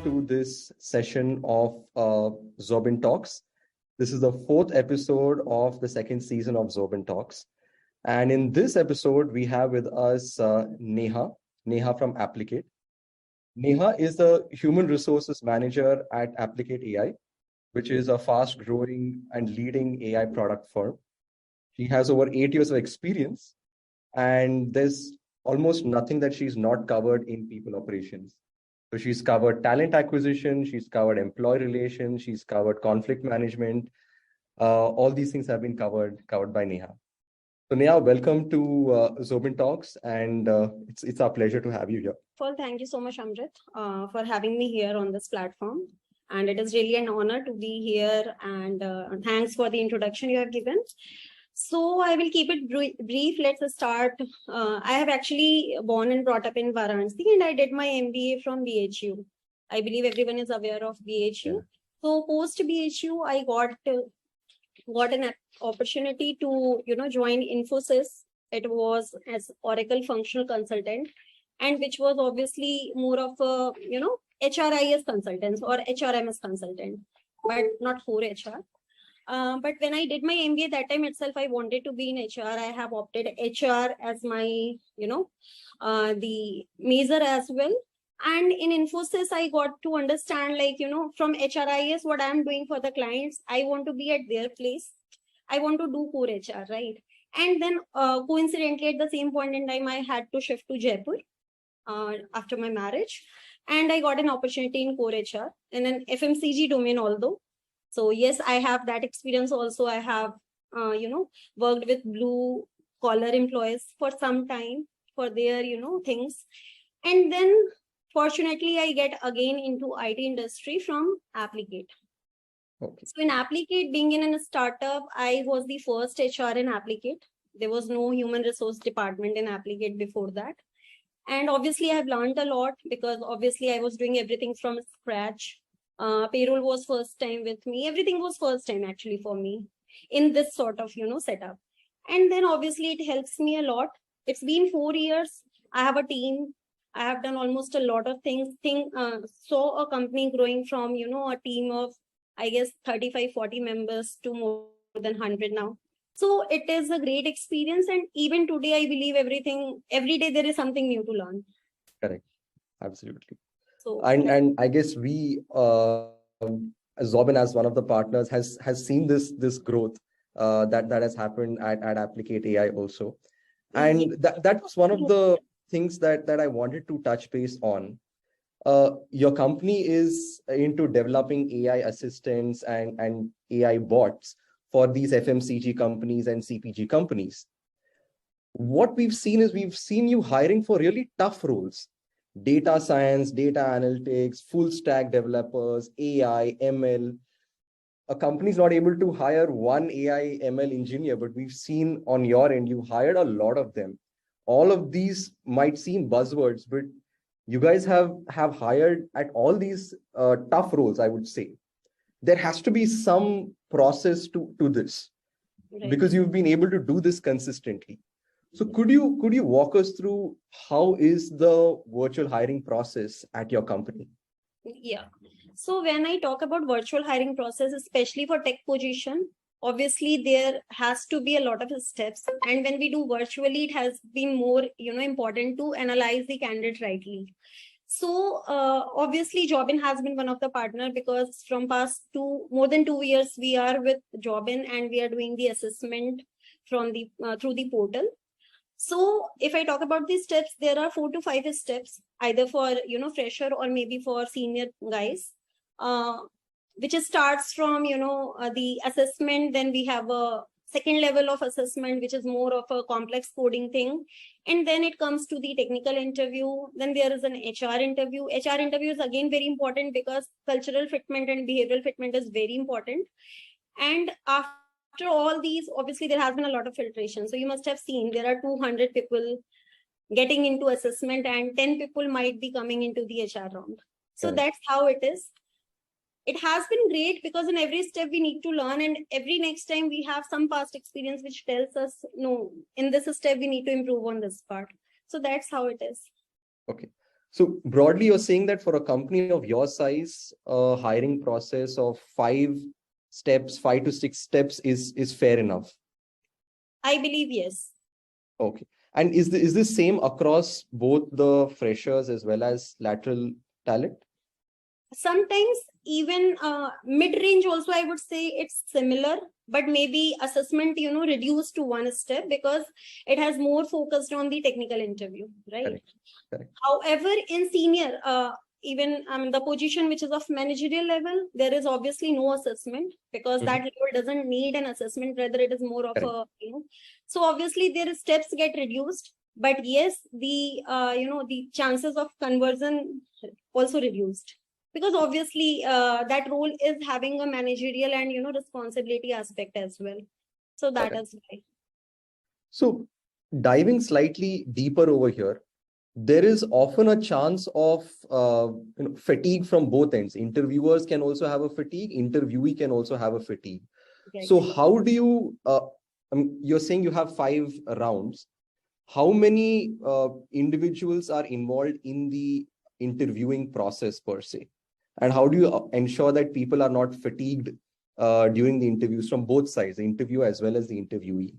welcome to this session of Xobin Talks. This is the fourth episode of the second season of Xobin Talks. And in this episode, we have with us Neha from Applicate. Neha is the Human Resources Manager at Applicate AI, which is a fast-growing and leading AI product firm. She has over 8 years of experience, and there's almost nothing that she's not covered in people operations. So she's covered talent acquisition, she's covered employee relations, she's covered conflict management. All these things have been covered by Neha. So Neha, welcome to Xobin Talks, and it's our pleasure to have you here. Well, thank you so much, Amrit, for having me here on this platform. And it is really an honor to be here. And thanks for the introduction you have given. So I will keep it brief. Let's start. I have actually born and brought up in Varanasi, and I did my MBA from BHU. I believe everyone is aware of BHU. Yeah. So post BHU, I got an opportunity to join Infosys. It was as Oracle functional consultant, and which was obviously more of a HRIS consultants or HRMS consultant, but not for HR. But when I did my MBA that time itself, I wanted to be in HR. I have opted HR as my, the major as well. And in Infosys, I got to understand, from HRIS, what I'm doing for the clients. I want to be at their place. I want to do core HR, right? And then coincidentally, at the same point in time, I had to shift to Jaipur after my marriage. And I got an opportunity in core HR in an FMCG domain, although. So yes, I have that experience also. I have, worked with blue collar employees for some time for their, things. And then fortunately, I get again into IT industry from Applicate. Okay. So in Applicate, being in a startup, I was the first HR in Applicate. There was no human resource department in Applicate before that. And obviously, I have learned a lot because obviously I was doing everything from scratch. Payroll was first time with me. Everything was first time actually for me in this sort of, setup. And then obviously it helps me a lot. It's been 4 years. I have a team. I have done almost a lot of things. Saw a company growing from, a team of, I guess, 35-40 members to more than 100 now. So it is a great experience. And even today, I believe every day there is something new to learn. Correct. Absolutely. So, and I guess we, Xobin as one of the partners, has seen this growth that has happened at Applicate AI also. And that was one of the things that I wanted to touch base on. Your company is into developing AI assistants and AI bots for these FMCG companies and CPG companies. What we've seen you hiring for really tough roles. Data science, data analytics, full stack developers, AI, ML. A company is not able to hire one AI, ML engineer, but we've seen on your end, you hired a lot of them. All of these might seem buzzwords, but you guys have hired at all these tough roles, I would say. There has to be some process to this, right? Because you've been able to do this consistently. So could you walk us through how is the virtual hiring process at your company? Yeah. So when I talk about virtual hiring process, especially for tech position, obviously there has to be a lot of steps. And when we do virtually, it has been more, important to analyze the candidate rightly. So obviously Xobin has been one of the partner because from past more than 2 years, we are with Xobin and we are doing the assessment from the through the portal. So if I talk about these steps, there are 4 to 5 steps, either for, fresher or maybe for senior guys, which starts from, the assessment. Then we have a second level of assessment, which is more of a complex coding thing. And then it comes to the technical interview. Then there is an HR interview. HR interview is again very important because cultural fitment and behavioral fitment is very important. And after all these, obviously, there has been a lot of filtration. So you must have seen there are 200 people getting into assessment and 10 people might be coming into the HR round. So that's how it is. It has been great because in every step we need to learn, and every next time we have some past experience which tells us, no, in this step we need to improve on this part. So that's how it is. Okay. So broadly, you're saying that for a company of your size, a hiring process of 5 steps, 5 to 6 steps is fair enough. I believe yes. Okay. And is this same across both the freshers as well as lateral talent? Sometimes even mid-range also, I would say it's similar, but maybe assessment, reduced to 1 step because it has more focused on the technical interview, right? Correct. Correct. However, in senior, even the position which is of managerial level, there is obviously no assessment because that level doesn't need an assessment, rather it is more of a, so obviously their steps get reduced, but yes, the, the chances of conversion also reduced. Because obviously that role is having a managerial and responsibility aspect as well. So that is why. So diving slightly deeper over here, there is often a chance of fatigue from both ends. Interviewers can also have a fatigue, interviewee can also have a fatigue. Okay. So how do you, you're saying you have 5 rounds. How many individuals are involved in the interviewing process per se? And how do you ensure that people are not fatigued during the interviews from both sides, the interviewer as well as the interviewee?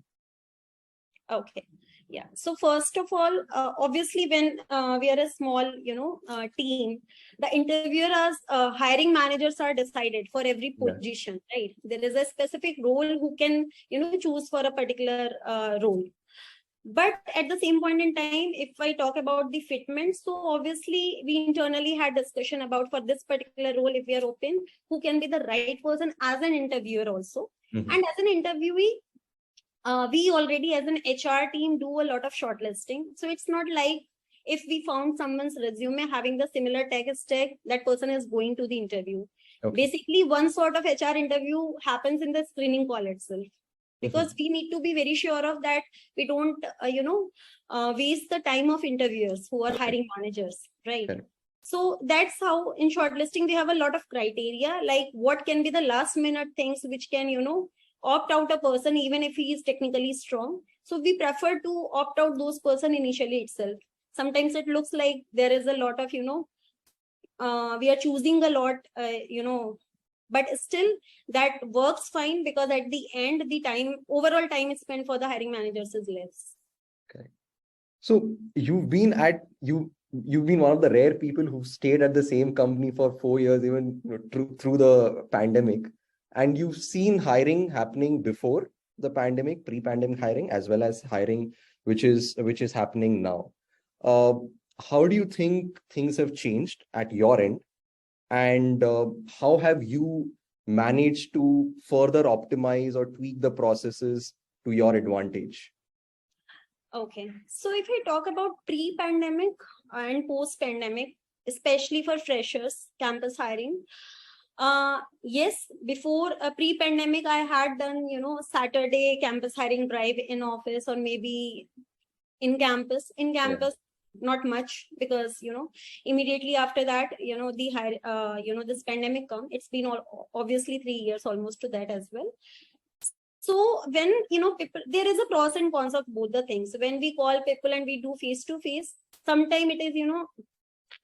Okay. Yeah. So first of all, obviously, when we are a small, team, the interviewers, hiring managers are decided for every position, right? There is a specific role who can, choose for a particular role. But at the same point in time, if I talk about the fitment, so obviously we internally had discussion about for this particular role, if we are open, who can be the right person as an interviewer also. And as an interviewee, we already as an HR team do a lot of shortlisting. So it's not like if we found someone's resume having the similar tech stack, that person is going to the interview. Okay. Basically, one sort of HR interview happens in the screening call itself. Because we need to be very sure of that we don't, waste the time of interviewers who are hiring managers, right? Okay. So that's how in shortlisting, we have a lot of criteria, like what can be the last minute things which can, opt out a person even if he is technically strong. So we prefer to opt out those person initially itself. Sometimes it looks like there is a lot of, we are choosing a lot, but still that works fine because at the end, the overall time spent for the hiring managers is less. Okay. So you've been one of the rare people who stayed at the same company for 4 years, even through the pandemic. And you've seen hiring happening before the pandemic, pre-pandemic hiring, as well as hiring, which is happening now. How do you think things have changed at your end? And how have you managed to further optimize or tweak the processes to your advantage? Okay. So if I talk about pre-pandemic and post-pandemic, especially for freshers, campus hiring, yes, before pre-pandemic, I had done, Saturday campus hiring drive in office or maybe in campus. Not much because, immediately after that, this pandemic come, it's been obviously 3 years almost to that as well. So when, people, there is a pros and cons of both the things. When we call people and we do face-to-face, sometimes it is,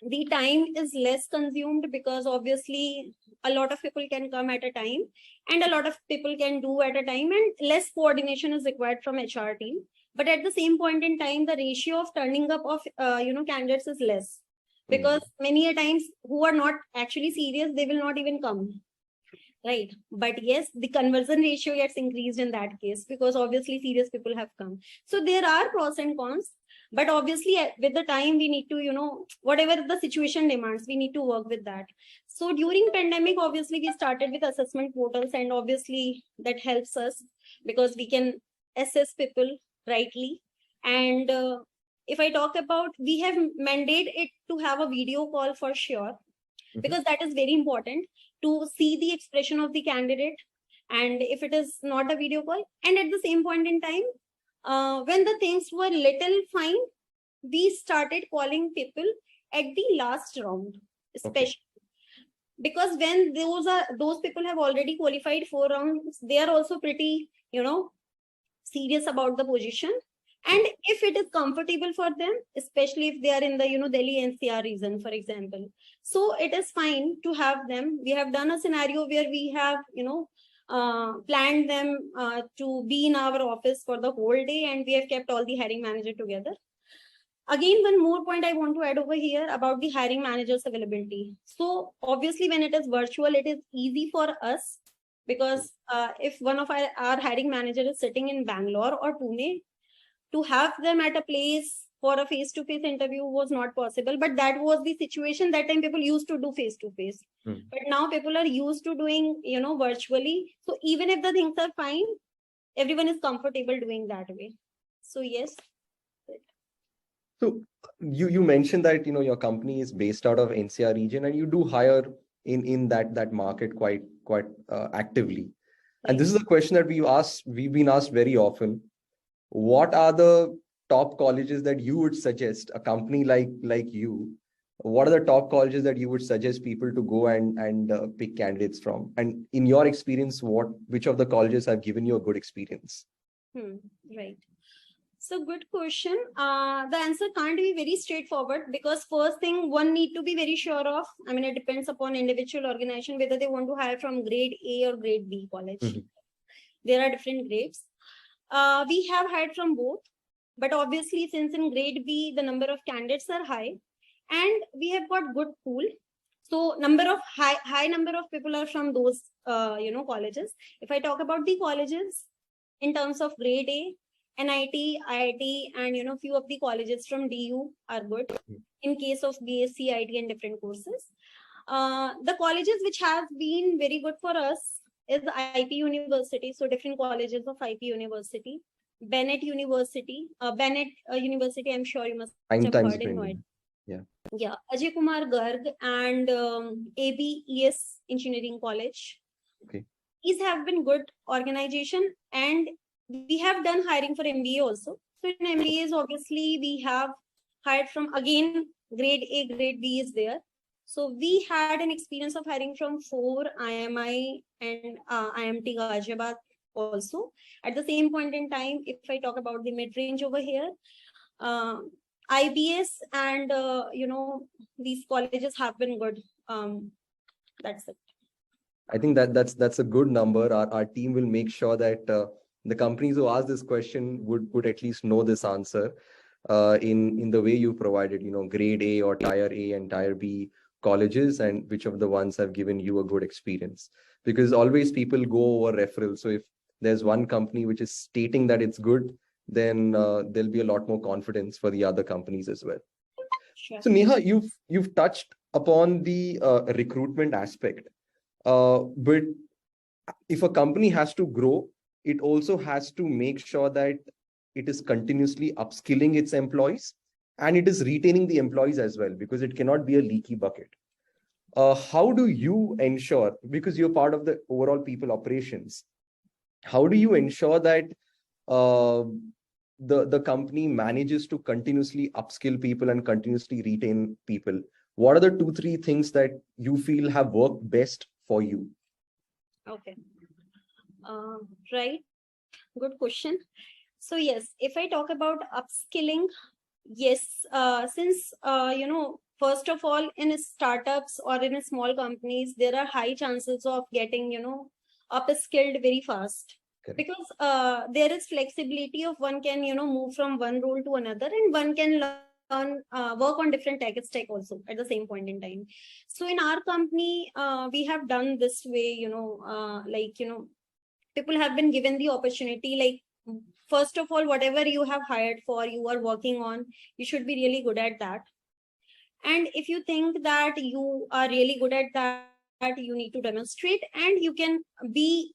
the time is less consumed because obviously a lot of people can come at a time and a lot of people can do at a time and less coordination is required from HR team. But at the same point in time, the ratio of turning up of, candidates is less because many a times who are not actually serious, they will not even come. Right. But yes, the conversion ratio gets increased in that case because obviously serious people have come. So there are pros and cons, but obviously with the time we need to, whatever the situation demands, we need to work with that. So during pandemic, obviously we started with assessment portals and obviously that helps us because we can assess people rightly. And if I talk about, we have mandated it to have a video call for sure, because that is very important to see the expression of the candidate. And if it is not a video call, and at the same point in time, when the things were little fine, we started calling people at the last round, especially because when those people have already qualified 4 rounds, they are also pretty, serious about the position. And if it is comfortable for them, especially if they are in the, Delhi NCR region, for example, so it is fine to have them. We have done a scenario where we have, planned them to be in our office for the whole day, and we have kept all the hiring manager together. Again, one more point I want to add over here about the hiring manager's availability. So obviously, when it is virtual, it is easy for us, because if one of our hiring manager is sitting in Bangalore or Pune, to have them at a place for a face-to-face interview was not possible. But that was the situation. That time people used to do face-to-face. But now people are used to doing, virtually. So even if the things are fine, everyone is comfortable doing that way. So yes. So you mentioned that your company is based out of NCR region, and you do hire in that market quite actively. Right. And this is a question that we've been asked very often. What are the top colleges that you would suggest, a company like you? What are the top colleges that you would suggest people to go and pick candidates from? And in your experience, which of the colleges have given you a good experience? Right. So good question. The answer can't be very straightforward, because first thing one need to be very sure of. I mean, it depends upon individual organization whether they want to hire from grade A or grade B college. There are different grades. We have hired from both, but obviously since in grade B the number of candidates are high, and we have got good pool, so high number of people are from those colleges. If I talk about the colleges in terms of grade A, NIT, IIT, and few of the colleges from DU are good. In case of BSc, IT, and different courses, the colleges which have been very good for us is IP University. So different colleges of IP University, Bennett University, University. I'm sure you must have heard in Noida. Yeah, Ajay Kumar Garg and ABES Engineering College. Okay, these have been good organization, and we have done hiring for MBA also. So in MBAs, obviously we have hired from, again, grade A, grade B is there. So we had an experience of hiring from 4 IMI and IMT Ghaziabad also. At the same point in time, if I talk about the mid-range over here, IBS and, these colleges have been good. That's it. I think that's a good number. Our team will make sure that the companies who ask this question would at least know this answer in the way you provided, grade A or tier A and tier B colleges, and which of the ones have given you a good experience. Because always people go over referral. So if there's one company which is stating that it's good, then there'll be a lot more confidence for the other companies as well. Sure. So Neha, you've touched upon the recruitment aspect, but if a company has to grow, it also has to make sure that it is continuously upskilling its employees, and it is retaining the employees as well, because it cannot be a leaky bucket. How do you ensure, because you're part of the overall people operations, how do you ensure that the company manages to continuously upskill people and continuously retain people? What are the 2-3 things that you feel have worked best for you? Okay. Right. Good question. So yes, if I talk about upskilling, yes, since, first of all, in startups or in small companies, there are high chances of getting, upskilled very fast. Okay. Because there is flexibility of one can, move from one role to another, and one can learn, work on different tech stack also at the same point in time. So in our company, we have done this way, people have been given the opportunity, like, first of all, whatever you have hired for, you are working on, you should be really good at that. And if you think that you are really good at that, you need to demonstrate, and you can be,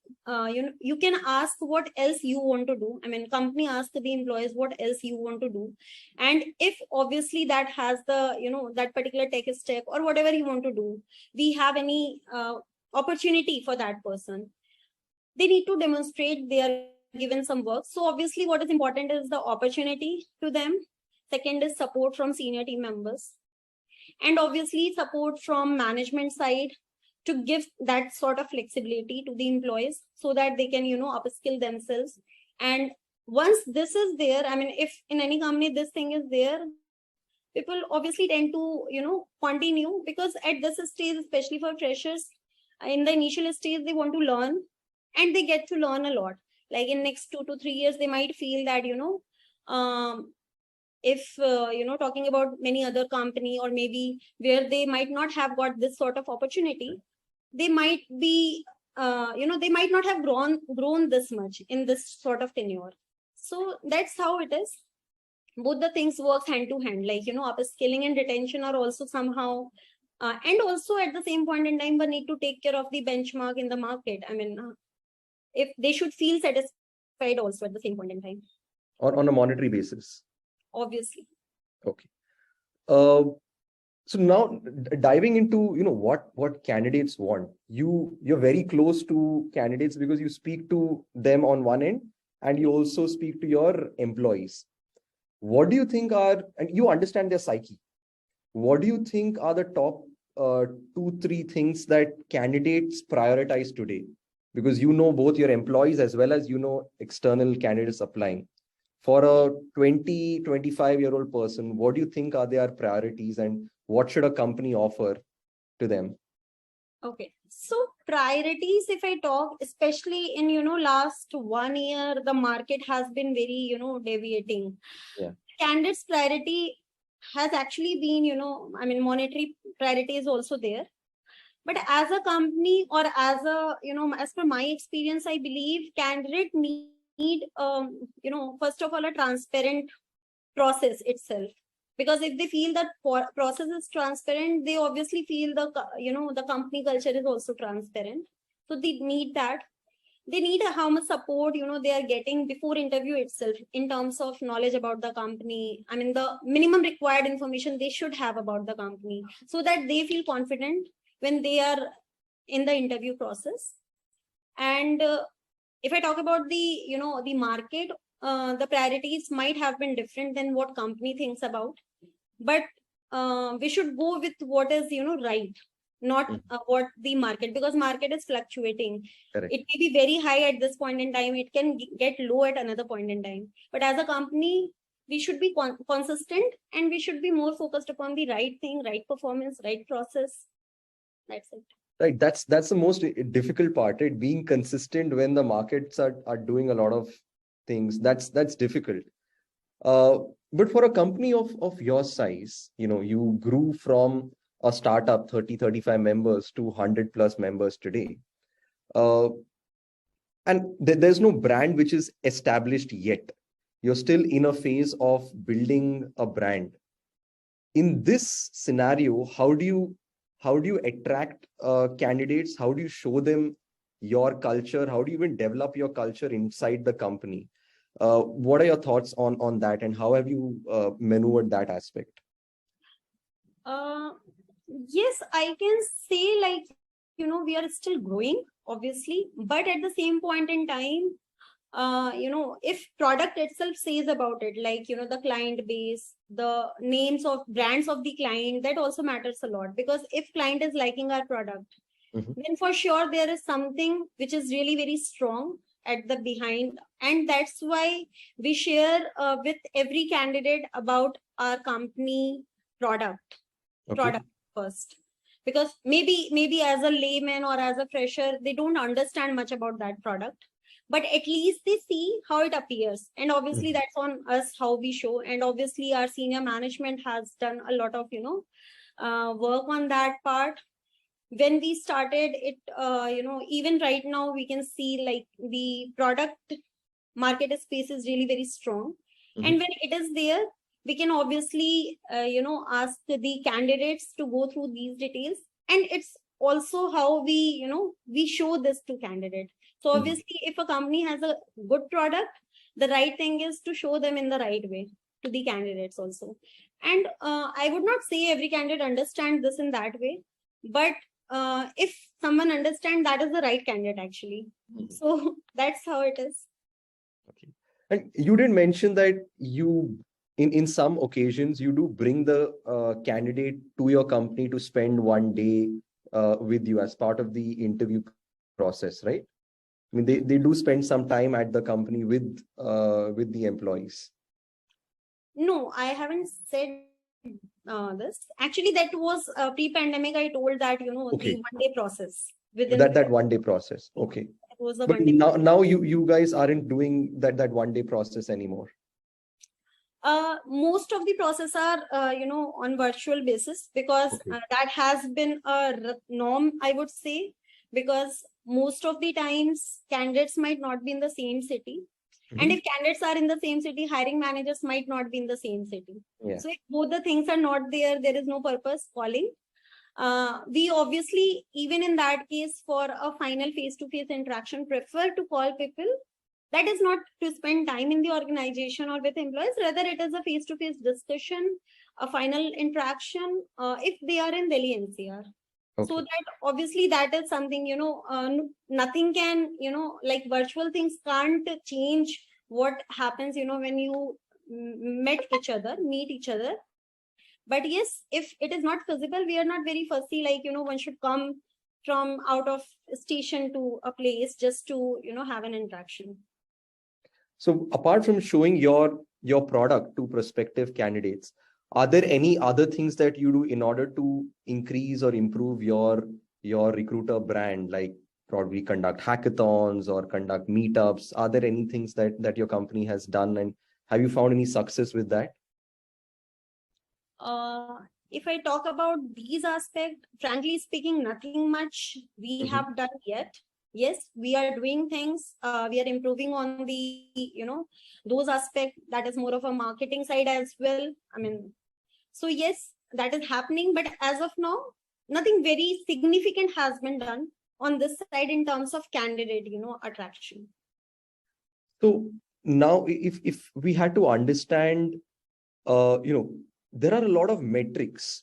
you can ask what else you want to do. I mean, company asks the employees what else you want to do. And if obviously that has the, that particular tech stack or whatever you want to do, we have any opportunity for that person, they need to demonstrate, they are given some work. So obviously what is important is the opportunity to them. Second is support from senior team members. And obviously support from management side to give that sort of flexibility to the employees so that they can, upskill themselves. And once this is there, I mean, if in any company this thing is there, people obviously tend to, continue, because at this stage, especially for freshers, in the initial stage, they want to learn, and they get to learn a lot. Like in next 2 to 3 years, they might feel that, if, talking about many other company, or maybe where they might not have got this sort of opportunity, they might be, they might not have grown this much in this sort of tenure. So that's how it is. Both the things works hand to hand, like, upskilling and retention are also somehow, and also at the same point in time, we need to take care of the benchmark in the market. I mean, if they should feel satisfied also at the same point in time, on a monetary basis, obviously. Okay. So now diving into, what candidates want. You're very close to candidates because you speak to them on one end, and you also speak to your employees. What do you think and you understand their psyche. What do you think are the top 2-3 things that candidates prioritize today? Because both your employees as well as external candidates applying. For a 25-year-old person, what do you think are their priorities, and what should a company offer to them? Okay, so priorities, if I talk, especially in, last 1 year, the market has been very, deviating. Yeah. Candidates' priority has actually been, I mean, monetary priority is also there. But as a company, or as a, as per my experience, I believe candidate need, first of all, a transparent process itself. Because if they feel that process is transparent, they obviously feel the company culture is also transparent. So they need that. They need how much support, they are getting before interview itself, in terms of knowledge about the company. I mean, the minimum required information they should have about the company, so that they feel confident when they are in the interview process. And if I talk about the market, the priorities might have been different than what company thinks about, but we should go with what is, right, not what the market, because market is fluctuating. Correct. It may be very high at this point in time, it can get low at another point in time. But as a company, we should be consistent, and we should be more focused upon the right thing, right performance, right process. That's it. Right. That's the most difficult part, right? Being consistent when the markets are doing a lot of things. That's difficult. But for a company of your size, you grew from a startup, 30-35 members, to 100+ members today. And there's no brand which is established yet. You're still in a phase of building a brand. In this scenario, how do you attract candidates? How do you show them your culture? How do you even develop your culture inside the company? What are your thoughts on that, and how have you maneuvered that aspect? Yes, I can say, like, we are still growing, obviously, but at the same point in time, if product itself says about it, like, the client base, the names of brands of the client, that also matters a lot. Because if client is liking our product, then for sure there is something which is really very strong at the behind. And that's why we share with every candidate about our company product. Okay. Product first, because maybe as a layman or as a fresher, they don't understand much about that product, but at least they see how it appears. And obviously that's on us, how we show. And obviously our senior management has done a lot of work on that part. When we started it, even right now we can see, like, the product market space is really very strong. And when it is there, we can obviously ask the candidates to go through these details. And it's also how we show this to candidates. So obviously, if a company has a good product, the right thing is to show them in the right way to the candidates also. And I would not say every candidate understands this in that way, but if someone understands, that is the right candidate actually. So that's how it is. Okay. And you did mention that you, in some occasions, you do bring the candidate to your company to spend one day with you as part of the interview process, right? I mean, they do spend some time at the company with the employees. No, I haven't said this. Actually, that was pre-pandemic. I told that, the 1 day process within that 1 day process. Okay. It was a But 1 day. now you guys aren't doing that 1 day process anymore. Most of the process are on virtual basis, because that has been a norm, I would say, because most of the times candidates might not be in the same city. And if candidates are in the same city, hiring managers might not be in the same city. So if both the things are not there, there is no purpose calling. We obviously, even in that case, for a final face-to-face interaction, prefer to call people. That is not to spend time in the organization or with employees. Rather, it is a face-to-face discussion, a final interaction, if they are in Delhi NCR. So that obviously that is something, nothing can, like virtual things can't change what happens, when you meet each other. But yes, if it is not feasible, we are not very fussy, like, one should come from out of station to a place just to, have an interaction. So apart from showing your product to prospective candidates, are there any other things that you do in order to increase or improve your recruiter brand, like probably conduct hackathons or conduct meetups? Are there any things that your company has done, and have you found any success with that? If I talk about these aspects, frankly speaking, nothing much we have done yet. Yes, we are doing things. We are improving on the, those aspects. That is more of a marketing side as well. I mean, so yes, that is happening. But as of now, nothing very significant has been done on this side in terms of candidate, attraction. So now, if we had to understand, there are a lot of metrics,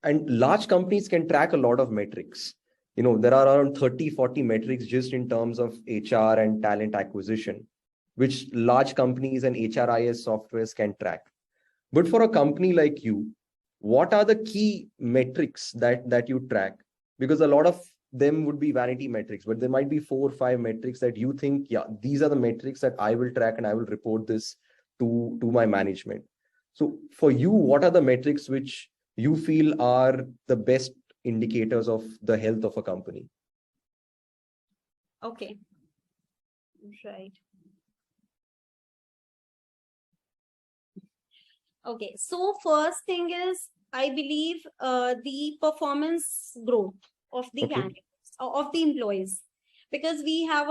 and large companies can track a lot of metrics. There are around 30-40 metrics just in terms of HR and talent acquisition, which large companies and HRIS softwares can track. But for a company like you, what are the key metrics that you track? Because a lot of them would be vanity metrics, but there might be 4 or 5 metrics that you think, these are the metrics that I will track and I will report this to my management. So for you, what are the metrics which you feel are the best indicators of the health of a company? Okay. Right. Okay. So first thing is, I believe the performance growth of the candidates, of the employees, because we have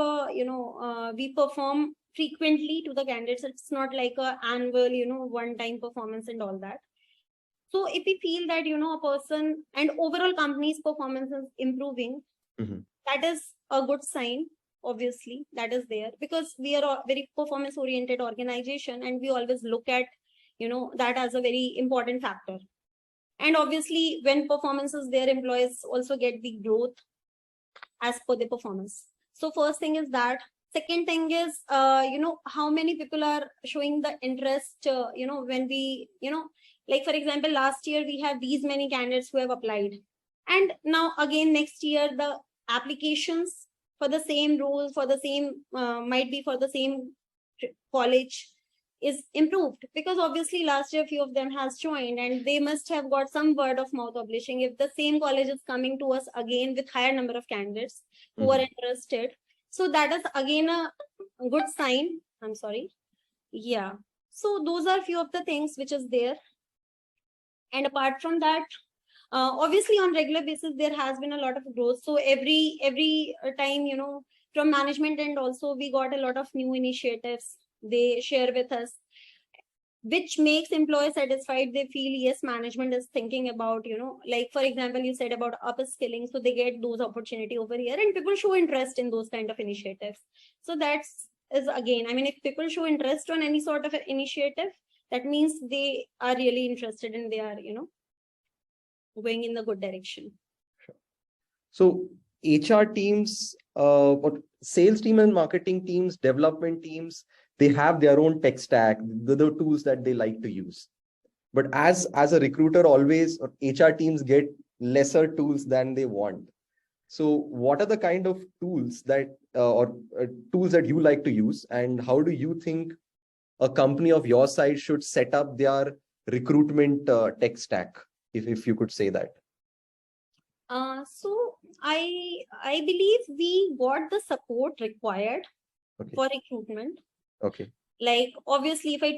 we perform frequently to the candidates. It's not like a annual, one-time performance and all that. So if we feel that, a person and overall company's performance is improving, that is a good sign. Obviously, that is there, because we are a very performance-oriented organization, and we always look at, that as a very important factor. And obviously, when performance is there, employees also get the growth as per the performance. So first thing is that. Second thing is, how many people are showing the interest, when we, like, for example, last year we had these many candidates who have applied. And now again, next year, the applications for the same role, for the same, might be for the same college, is improved, because obviously last year few of them has joined, and they must have got some word of mouth publishing. If the same college is coming to us again with higher number of candidates who are interested, so that is again a good sign. I'm sorry. Yeah. So those are few of the things which is there. And apart from that, obviously on regular basis, there has been a lot of growth. So every time, from management, and also we got a lot of new initiatives they share with us, which makes employees satisfied. They feel, yes, management is thinking about, like, for example, you said about upskilling. So they get those opportunity over here, and people show interest in those kind of initiatives. So that's is again, I mean, if people show interest on any sort of initiative, that means they are really interested and they are, going in the good direction. Sure. So HR teams, sales team and marketing teams, development teams, they have their own tech stack, the tools that they like to use. But as a recruiter, always HR teams get lesser tools than they want. So what are the kind of tools that tools that you like to use, and how do you think a company of your size should set up their recruitment tech stack, if you could say that? So I believe we got the support required for recruitment. Okay. Like, obviously, if I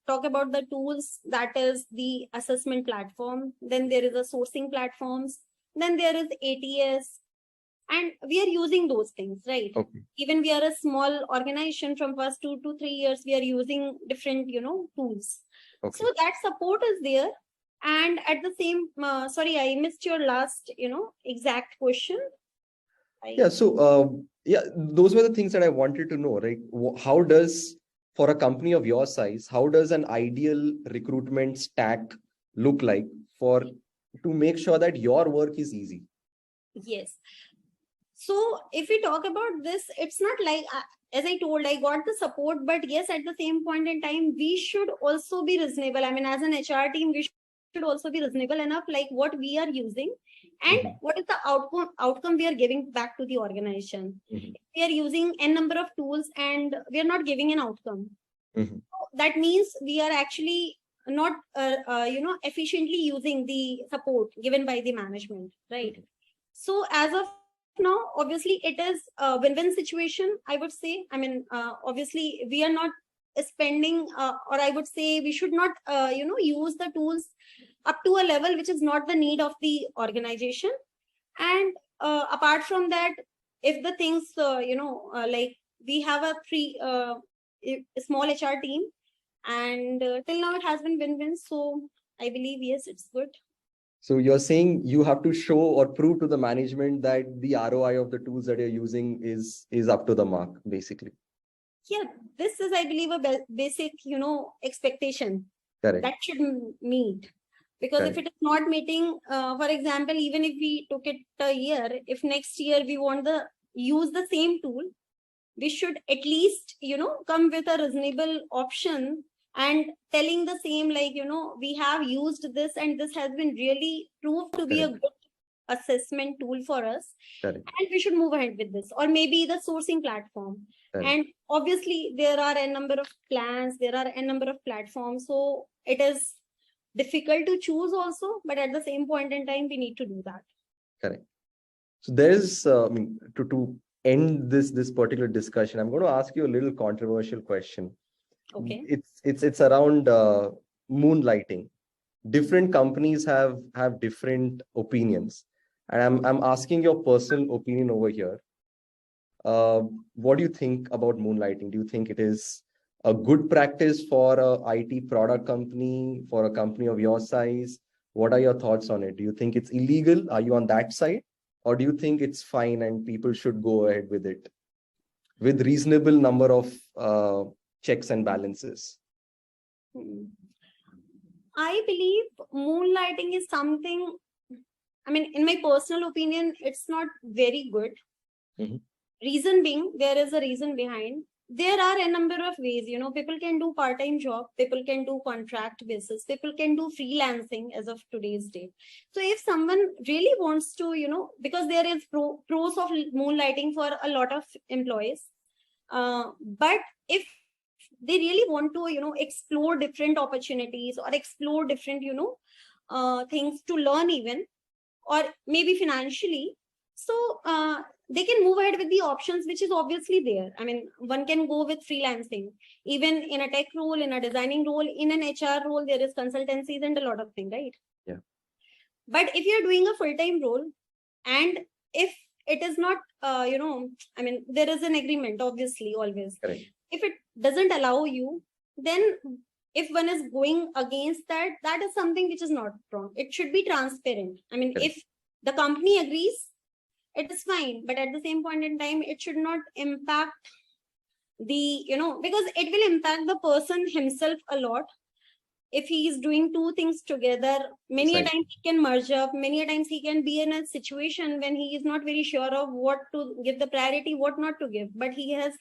talk about the tools, that is the assessment platform, then there is a sourcing platforms, then there is ATS, and we are using those things, right? Okay. Even we are a small organization, from first 2 to 3 years, we are using different, tools. Okay. So that support is there. And at the same, sorry, I missed your last, exact question. So those were the things that I wanted to know, right? How does, for a company of your size, how does an ideal recruitment stack look like to make sure that your work is easy? Yes. So if we talk about this, it's not like, as I told, I got the support, but yes, at the same point in time, we should also be reasonable. I mean, as an HR team, we should also be reasonable enough, like what we are using and what is the outcome we are giving back to the organization. If we are using n number of tools and we are not giving an outcome, that means we are actually not efficiently using the support given by the management, right? So as of now, obviously it is a win-win situation, I would say. I mean, obviously we are not spending or I would say we should not use the tools up to a level which is not the need of the organization. And apart from that, if the things like we have a small HR team, and till now it has been win-win, so I believe yes, it's good. So you're saying you have to show or prove to the management that the ROI of the tools that you're using is up to the mark, basically. Yeah, this is, I believe, a basic, expectation. Correct. That should meet. Because if it is not meeting, for example, even if we took it a year, if next year we want to use the same tool, we should at least, come with a reasonable option and telling the same, like, we have used this and this has been really proved to be a good assessment tool for us. And we should move ahead with this, or maybe the sourcing platform. And obviously there are a number of plans, there are a number of platforms. So it is difficult to choose also, but at the same point in time, we need to do that. Correct. So there is, to end this particular discussion, I'm going to ask you a little controversial question. Okay. It's around moonlighting. Different companies have different opinions, and I'm asking your personal opinion over here. What do you think about moonlighting? Do you think it is a good practice for a IT product company, for a company of your size? What are your thoughts on it? Do you think it's illegal? Are you on that side? Or do you think it's fine and people should go ahead with it with reasonable number of checks and balances? I believe moonlighting is something, I mean, in my personal opinion, it's not very good. Reason being, there is a reason behind. There are a number of ways, people can do part-time job, people can do contract basis, people can do freelancing as of today's date. So if someone really wants to, because there is pros of moonlighting for a lot of employees, but if they really want to, explore different opportunities or explore different, things to learn even, or maybe financially, so they can move ahead with the options, which is obviously there. I mean, one can go with freelancing, even in a tech role, in a designing role, in an HR role, there is consultancies and a lot of things, right? Yeah. But if you're doing a full-time role, and if it is not, I mean, there is an agreement, obviously, always. Correct. If it doesn't allow you, then if one is going against that, that is something which is not wrong. It should be transparent. I mean, if the company agrees, it is fine, but at the same point in time, it should not impact the, because it will impact the person himself a lot. If he is doing two things together, many a times he can merge up, many a times he can be in a situation when he is not very sure of what to give the priority, what not to give, but he has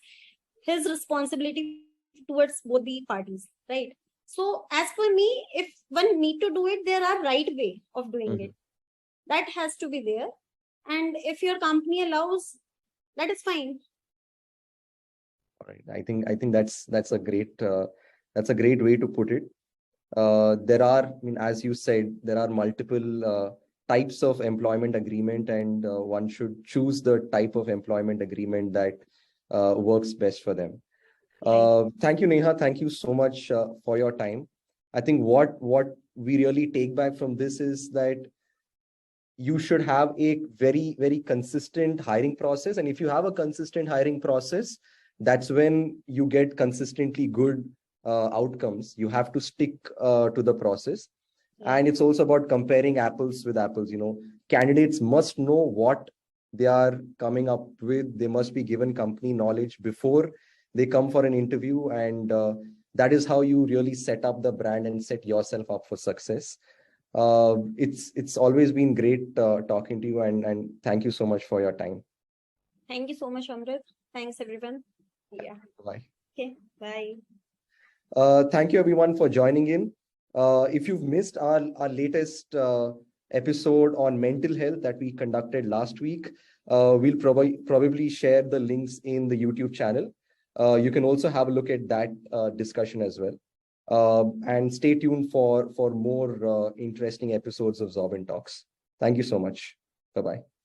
his responsibility towards both the parties, right? So as for me, if one need to do it, there are right way of doing it. That has to be there. And if your company allows, that is fine. All right. I think that's a great way to put it. There are, I mean, as you said, there are multiple types of employment agreement, and one should choose the type of employment agreement that works best for them. Thank you, Neha. Thank you so much for your time. I think what we really take back from this is that you should have a very consistent hiring process, and if you have a consistent hiring process, that's when you get consistently good outcomes. You have to stick to the process. And it's also about comparing apples with apples. Candidates must know what they are coming up with. They must be given company knowledge before they come for an interview, and that is how you really set up the brand and set yourself up for success. It's always been great talking to you, and thank you so much for your time. Thank you so much, Amrit. Thanks, everyone. Yeah. Bye. Okay. Bye. Thank you, everyone, for joining in. If you've missed our latest episode on mental health that we conducted last week, we'll probably share the links in the YouTube channel. You can also have a look at that discussion as well. And stay tuned for more interesting episodes of Xobin Talks. Thank you so much. Bye-bye.